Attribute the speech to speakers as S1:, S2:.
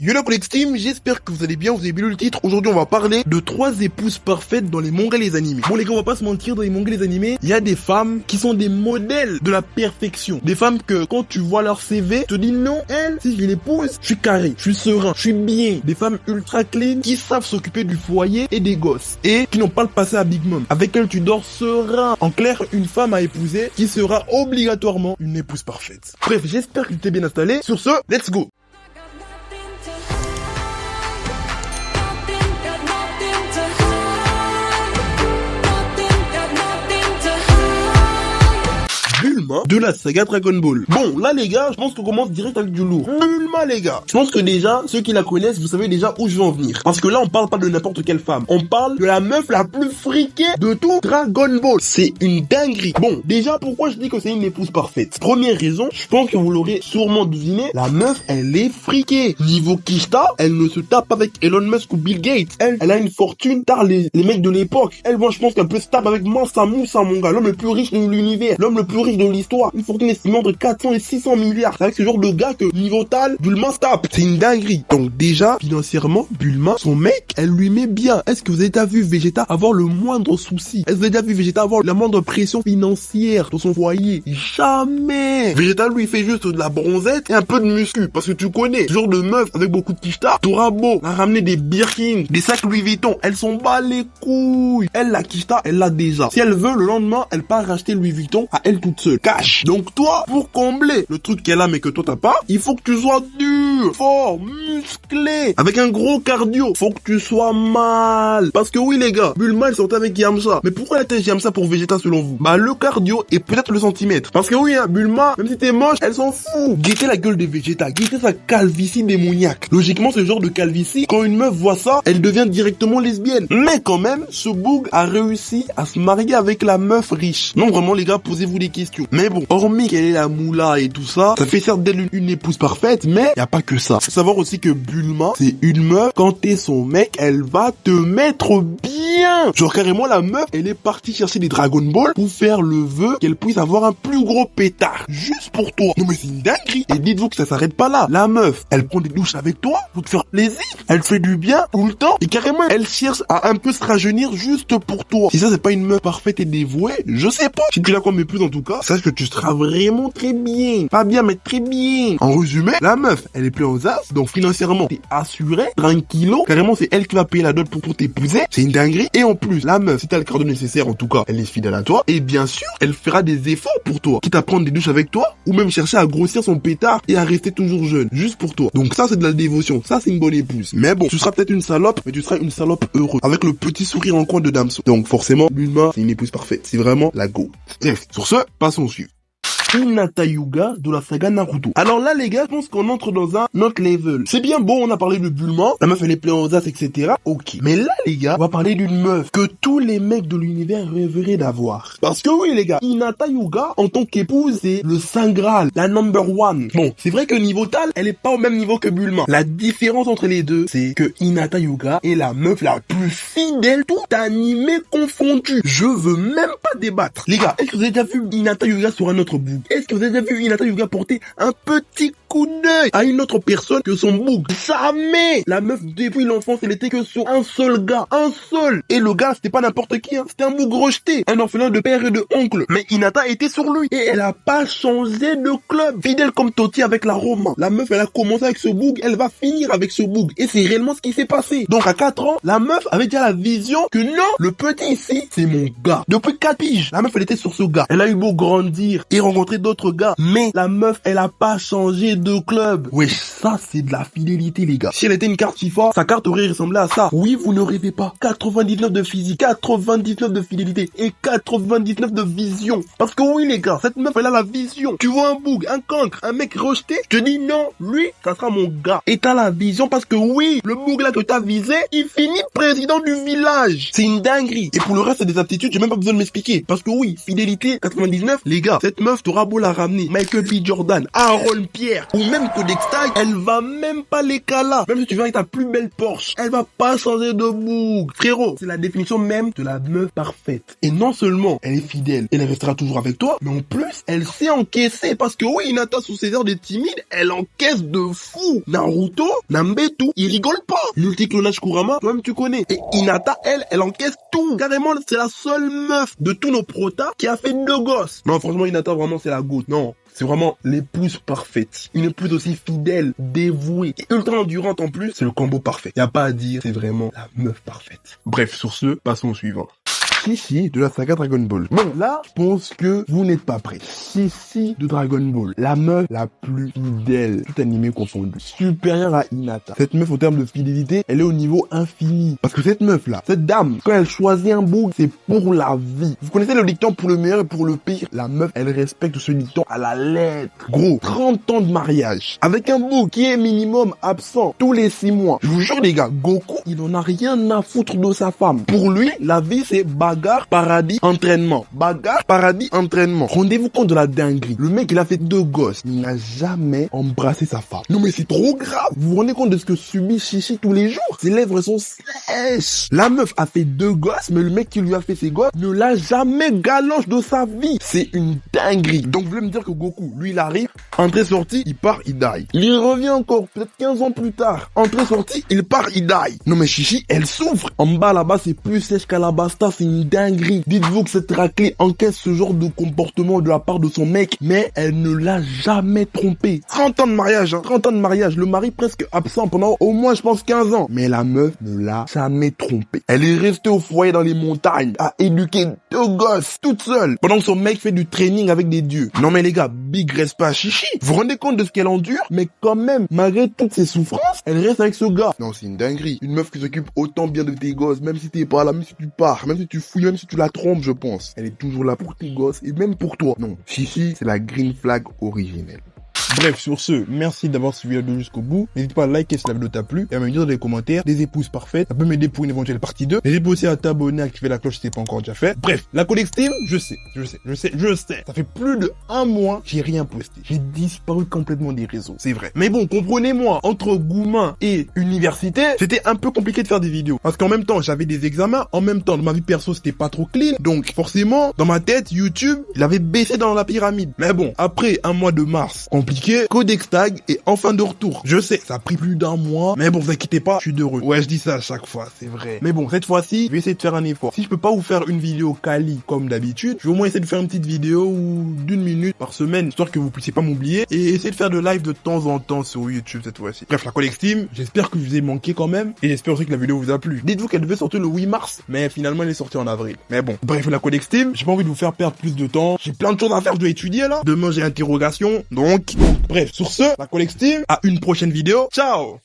S1: Yo la Collect Team, j'espère que vous allez bien, vous avez bien lu le titre. Aujourd'hui on va parler de 3 épouses parfaites dans les mangas et les animés. Bon les gars, on va pas se mentir, dans les mangas et les animés, il y a des femmes qui sont des modèles de la perfection. Des femmes que quand tu vois leur CV, tu te dis non, elle, si je l'épouse, je suis carré, je suis serein, je suis bien. Des femmes ultra clean qui savent s'occuper du foyer et des gosses. Et qui n'ont pas le passé à Big Mom. Avec elle tu dors serein. En clair, une femme à épouser qui sera obligatoirement une épouse parfaite. Bref, j'espère que tu t'es bien installé. Sur ce, let's go. Bulma de la saga Dragon Ball. Bon, là les gars, je pense qu'on commence direct avec du lourd. Bulma les gars. Je pense que déjà, ceux qui la connaissent, vous savez déjà où je vais en venir. Parce que là, on parle pas de n'importe quelle femme. On parle de la meuf la plus friquée de tout Dragon Ball. C'est une dinguerie. Bon, déjà, pourquoi je dis que c'est une épouse parfaite? Première raison, je pense que vous l'aurez sûrement deviné, la meuf, elle est friquée. Niveau Kishta, elle ne se tape pas avec Elon Musk ou Bill Gates. Elle a une fortune, tard les mecs de l'époque. Elle, moi, je pense qu'elle peut se taper avec Mansa Moussa, mon gars, l'homme le plus riche de l'univers, l'homme le plus riche de l'histoire, une fortune estimée entre 400 et 600 milliards. C'est avec ce genre de gars que niveau tal, Bulma se tape. C'est une dinguerie. Donc déjà, financièrement, Bulma, son mec, elle lui met bien. Est-ce que vous avez déjà vu Vegeta avoir le moindre souci? Est-ce que vous avez déjà vu Vegeta avoir la moindre pression financière dans son foyer? Jamais. Vegeta lui fait juste de la bronzette et un peu de muscu. Parce que tu connais, ce genre de meuf avec beaucoup de kishta, t'auras beau la ramener des Birkin, des sacs Louis Vuitton, elle s'en bat les couilles. Elle, la kishta, elle l'a déjà. Si elle veut, le lendemain, elle part racheter Louis Vuitton à elle toute seule. Cash. Donc toi, pour combler le truc qu'elle a mais que toi t'as pas, il faut que tu sois dur, fort, musclé, avec un gros cardio. Faut que tu sois mal. Parce que oui les gars, Bulma elle sortait avec Yamcha. Mais pourquoi elle était Yamcha pour Vegeta selon vous? Bah le cardio et peut-être le centimètre. Parce que oui hein, Bulma, même si t'es moche, elle s'en fout. Guettez la gueule de Vegeta, guettez sa calvitie démoniaque. Logiquement ce genre de calvitie, quand une meuf voit ça, elle devient directement lesbienne. Mais quand même, ce boug a réussi à se marier avec la meuf riche. Non vraiment les gars, posez-vous des questions. Mais bon, hormis qu'elle est la moula et tout ça, ça fait certes d'elle une épouse parfaite, mais y a pas que ça. Faut savoir aussi que Bulma, c'est une meuf, quand t'es son mec, elle va te mettre bien. Genre carrément la meuf, elle est partie chercher des Dragon Ball pour faire le vœu qu'elle puisse avoir un plus gros pétard. Juste pour toi. Non mais c'est une dinguerie. Et dites-vous que ça s'arrête pas là. La meuf, elle prend des douches avec toi pour te faire plaisir. Elle fait du bien tout le temps. Et carrément, elle cherche à un peu se rajeunir juste pour toi. Si ça c'est pas une meuf parfaite et dévouée, je sais pas. Si tu la comme épouse en tout cas, sache que tu seras vraiment très bien. Pas bien, mais très bien. En résumé, la meuf, elle est pleine aux as, donc financièrement, t'es assuré, tranquillo. Carrément, c'est elle qui va payer la dot pour t'épouser. C'est une dinguerie. Et en plus, la meuf, si t'as le cardio nécessaire, en tout cas, elle est fidèle à toi. Et bien sûr, elle fera des efforts pour toi. Quitte à prendre des douches avec toi, ou même chercher à grossir son pétard et à rester toujours jeune. Juste pour toi. Donc ça, c'est de la dévotion. Ça, c'est une bonne épouse. Mais bon, tu seras peut-être une salope, mais tu seras une salope heureuse. Avec le petit sourire en coin de Damso. Donc forcément, Bulma, c'est une épouse parfaite. C'est vraiment la go. Bref, sur ce, passons au suivant. Hinata Hyuga de la saga Naruto. Alors là les gars, je pense qu'on entre dans un autre level. C'est bien beau, on a parlé de Bulma, la meuf elle est pleine aux as, etc. Ok. Mais là les gars, on va parler d'une meuf que tous les mecs de l'univers rêveraient d'avoir. Parce que oui les gars, Hinata Hyuga en tant qu'épouse, c'est le Saint Graal, la number one. Bon, c'est vrai que niveau tal, elle est pas au même niveau que Bulma. La différence entre les deux, c'est que Hinata Hyuga est la meuf la plus fidèle, tout animé confondu. Je veux même pas débattre. Les gars, est-ce que vous avez déjà vu Hinata Hyuga sur un autre bout? Est-ce que vous avez déjà vu Hinata Hyuga porter un petit coup d'œil à une autre personne que son boug? Jamais! La meuf, depuis l'enfance, elle était que sur un seul gars. Un seul! Et le gars, c'était pas n'importe qui, hein. C'était un boug rejeté. Un orphelin de père et de oncle. Mais Hinata était sur lui. Et elle a pas changé de club. Fidèle comme Toti avec la Roma. La meuf, elle a commencé avec ce boug. Elle va finir avec ce boug. Et c'est réellement ce qui s'est passé. Donc à 4 ans, la meuf avait déjà la vision que non, le petit ici, c'est mon gars. Depuis 4 piges, la meuf, elle était sur ce gars. Elle a eu beau grandir et rencontrer d'autres gars, mais la meuf elle a pas changé de club. Wesh, ça c'est de la fidélité les gars. Si elle était une carte FIFA, sa carte aurait ressemblé à ça. Oui, vous ne rêvez pas. 99 de physique, 99 de fidélité et 99 de vision. Parce que oui les gars, cette meuf elle a la vision. Tu vois un boug, un cancre, un mec rejeté, je te dis non, lui ça sera mon gars. Et t'as la vision parce que oui, le boug là que t'as visé, il finit président du village. C'est une dinguerie. Et pour le reste c'est des aptitudes, j'ai même pas besoin de m'expliquer. Parce que oui, fidélité 99, les gars, cette meuf t'aura aura beau la ramener, Michael B. Jordan, Aaron Pierre, ou même Codex Tag, elle va même pas les calas. Même si tu viens avec ta plus belle Porsche, elle va pas changer de boucle. Frérot, c'est la définition même de la meuf parfaite. Et non seulement elle est fidèle, elle restera toujours avec toi, mais en plus, elle sait encaisser. Parce que oui, Hinata, sous ses airs de timide, elle encaisse de fou. Naruto, Nambetu, il rigole pas. Multiclonage Kurama, toi-même tu connais. Et Hinata, elle encaisse tout. Carrément, c'est la seule meuf de tous nos protas qui a fait 2 gosses. Non, franchement, Hinata, vraiment, c'est la goutte. Non. C'est vraiment l'épouse parfaite. Une épouse aussi fidèle, dévouée et ultra endurante en plus. C'est le combo parfait. Y a pas à dire, c'est vraiment la meuf parfaite. Bref, sur ce, passons au suivant. Chichi de la saga Dragon Ball. Bon, là, je pense que vous n'êtes pas prêts. Chichi de Dragon Ball. La meuf la plus fidèle, tout animé confondu. Supérieure à Hinata. Cette meuf, en termes de fidélité, elle est au niveau infini. Parce que cette meuf-là, cette dame, quand elle choisit un bouc, c'est pour la vie. Vous connaissez le dicton pour le meilleur et pour le pire? La meuf, elle respecte ce dicton à la lettre. Gros, 30 ans de mariage. Avec un bouc qui est minimum absent tous les 6 mois. Je vous jure, les gars, Goku, il en a rien à foutre de sa femme. Pour lui, la vie, c'est bagarre, paradis, entraînement. Bagarre, paradis, entraînement. Rendez-vous compte de la dinguerie. Le mec, il a fait 2 gosses. Il n'a jamais embrassé sa femme. Non mais c'est trop grave. Vous vous rendez compte de ce que subit Chichi tous les jours? Ses lèvres sont sèches. La meuf a fait 2 gosses, mais le mec qui lui a fait ses gosses ne l'a jamais galanche de sa vie. C'est une dinguerie. Donc vous voulez me dire que Goku, lui, il arrive, entrée-sortie, il part, il die. Il revient encore, peut-être 15 ans plus tard. Entrée-sortie, il part, il die. Non mais Chichi, elle souffre. En bas, là-bas, c'est plus sèche qu'Alabasta, c'est une dinguerie. Dites-vous que cette raclée encaisse ce genre de comportement de la part de son mec, mais elle ne l'a jamais trompé. 30 ans de mariage, hein. 30 ans de mariage. Le mari presque absent pendant au moins, je pense, 15 ans. Mais la meuf ne l'a jamais trompé. Elle est restée au foyer dans les montagnes, à éduquer 2 gosses, toute seule, pendant que son mec fait du training avec des dieux. Non mais les gars, big respect à Chichi. Vous vous rendez compte de ce qu'elle endure? Mais quand même, malgré toutes ses souffrances, elle reste avec ce gars. Non, c'est une dinguerie. Une meuf qui s'occupe autant bien de tes gosses, même si t'es pas là, même si tu pars, même si tu fouilles, même si tu la trompes, je pense. Elle est toujours là pour tes gosses et même pour toi. Non, Chichi, c'est la green flag originelle. Bref, sur ce, merci d'avoir suivi la vidéo jusqu'au bout. N'hésite pas à liker si la vidéo t'a plu et à me dire dans les commentaires des épouses parfaites. Ça peut m'aider pour une éventuelle partie 2. N'hésite pas aussi à t'abonner, à activer la cloche si c'est pas encore déjà fait. Bref, la Codex Team, je sais. Ça fait plus de 1 mois, j'ai rien posté. J'ai disparu complètement des réseaux, c'est vrai. Mais bon, comprenez-moi, entre Goumin et université, c'était un peu compliqué de faire des vidéos. Parce qu'en même temps, j'avais des examens, en même temps, dans ma vie perso, c'était pas trop clean. Donc, forcément, dans ma tête, YouTube, il avait baissé dans la pyramide. Mais bon, après 1 mois de mars, compliqué, Codex Tag est enfin de retour. Je sais, ça a pris plus d'1 mois, mais bon, vous inquiétez pas, je suis heureux. Ouais, je dis ça à chaque fois, c'est vrai. Mais bon, cette fois-ci, je vais essayer de faire un effort. Si je peux pas vous faire une vidéo quali comme d'habitude, je vais au moins essayer de faire une petite vidéo d'1 minute par semaine, histoire que vous puissiez pas m'oublier, et essayer de faire de live de temps en temps sur YouTube cette fois-ci. Bref, la Codex Team, j'espère que je vous ai manqué quand même, et j'espère aussi que la vidéo vous a plu. Dites-vous qu'elle devait sortir le 8 mars, mais finalement elle est sortie en avril. Mais bon, bref, la Codex Team, j'ai pas envie de vous faire perdre plus de temps, j'ai plein de choses à faire, je dois étudier là. Demain j'ai interrogation, donc bref, sur ce, la Codex Team, à une prochaine vidéo, ciao!